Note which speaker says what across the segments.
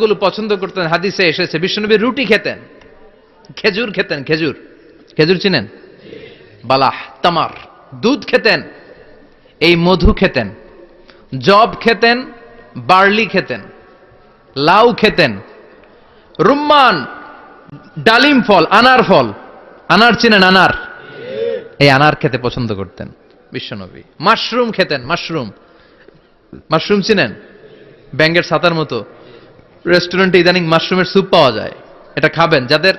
Speaker 1: গুলো পছন্দ করতেন। হাদিসে এসেছে বিশ্বনবী রুটি খেতেন, খেজুর খেতেন, খেজুর খেজুর চিনেন, বালাহ, তামার, দুধ খেতেন, এই মধু খেতেন, জব খেতেন, বার্লি খেতেন, লাউ খেতেন, রুম্মান, ডালিম ফল, আনার ফল, আনার চিনেন, আনার, এই আনার খেতে পছন্দ করতেন বিশ্বনবী। মাশরুম খেতেন, মাশরুম, মাশরুম চিনেন, ব্যাঙ্গের ছাতার মতো। রেস্টুরেন্টে ইদানিং মাশরুমের স্যুপ পাওয়া যায়, এটা খাবেন। যাদের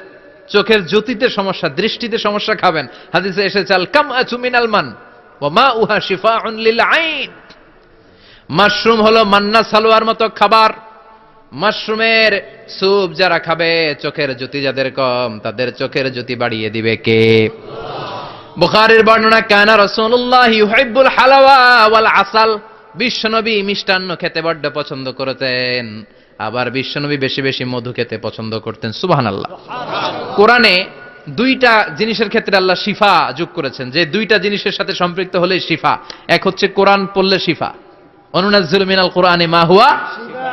Speaker 1: চোখের জ্যোতিতে সমস্যা, দৃষ্টিতে সমস্যা, খাবেন। হাদিসে এসেছে আল কামআতু মিনাল মান ওয়া মাউহা শিফাউন লিল আইন। মাশরুম হলো মান্না সালোয়ার মতো খাবার। মাশরুমের স্যুপ যারা খাবে, চোখের জ্যোতি যাদের কম, তাদের চোখের জ্যোতি বাড়িয়ে দিবে কে? বুখারীর বর্ণনা, কানা রাসূলুল্লাহ ইউহিব্বুল হালাওয়া ওয়াল আসাল। বিশ্বনবী মিষ্টান্ন খেতে বড্ড পছন্দ করতেন, আবার বিশ্বনবী বেশি বেশি মধু খেতে পছন্দ করতেন। সুবহানাল্লাহ। কোরআনে দুইটা জিনিসের ক্ষেত্রে আল্লাহ শিফা যোগ করেছেন, যে দুইটা জিনিসের সাথে সম্পৃক্ত হলে শিফা। এক হচ্ছে কোরআন পড়লে শিফা, অনুনাজ্জিলু মিনাল কোরআনি মা হুয়া শিফা।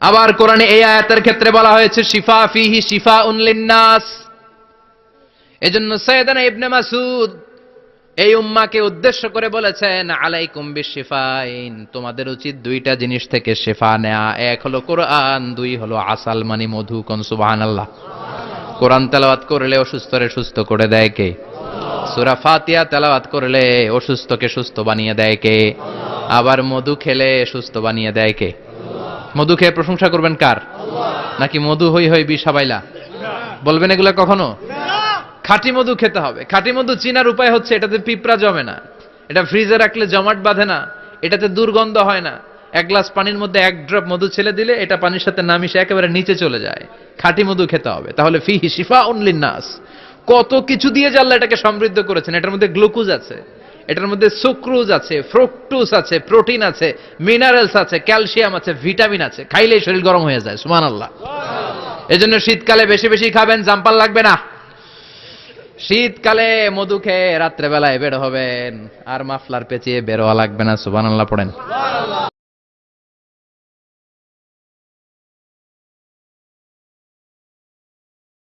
Speaker 1: আবার কোরআনে এই আয়াতের ক্ষেত্রে বলা হয়েছে শিফা ফিহি শিফাউন লিন্নাস। এজন্য সাইয়েদানা ইবনে মাসউদ এই উম্মাকে উদ্দেশ্য করে বলেছেন, আলাইকুম বিশিফাইন, তোমাদের উচিত দুইটা জিনিস থেকে শিফা নেয়া। এক হলো কোরআন, দুই হলো আসাল মানে মধু। কোন সুবহানাল্লাহ। কোরআন তেলাওয়াত করলে অসুস্থরে সুস্থ করে দেয় কে? সূরা ফাতিহা তেলাওয়াত করলে অসুস্থকে সুস্থ বানিয়ে দেয় কে? আবার মধু খেলে সুস্থ বানিয়ে দেয় কে? মধু খেয়ে প্রশংসা করবেন কার? নাকি মধু হই হই বিষ হাবাইলা বলবেন এগুলা কখনো? খাঁটি মধু খেতে হবে। খাঁটি মধু চিনার উপায় হচ্ছে, এটাতে পিঁপড়া জমে না, এটা ফ্রিজে রাখলে জমাট বাঁধে না, এটাতে দুর্গন্ধ হয় না। এক গ্লাস পানির মধ্যে এক ড্রপ মধু ছেলে দিলে এটা পানির সাথে না মিশে একেবারে নিচে চলে যায়। খাঁটি মধু খেতে হবে। তাহলে ফিহি শিফাউন লিন্নাস। কত কিছু দিয়ে যে আল্লাহ এটাকে সমৃদ্ধ করেছেন। এটার মধ্যে গ্লুকোজ আছে, এটার মধ্যে সুক্রোজ আছে, ফ্রুকটোজ আছে, প্রোটিন আছে, মিনারেলস আছে, ক্যালসিয়াম আছে, ভিটামিন আছে। খাইলেই শরীর গরম হয়ে যায়। সুবহানাল্লাহ। এজন্য শীতকালে বেশি বেশি খাবেন, জাম্পাল লাগবে না। শীতকালে মধু খেয়ে রাত্রে বেলায় বের হবেন, আর মাফলার পেঁচিয়ে বের হওয়া লাগবে না। সুবহানাল্লাহ পড়েন।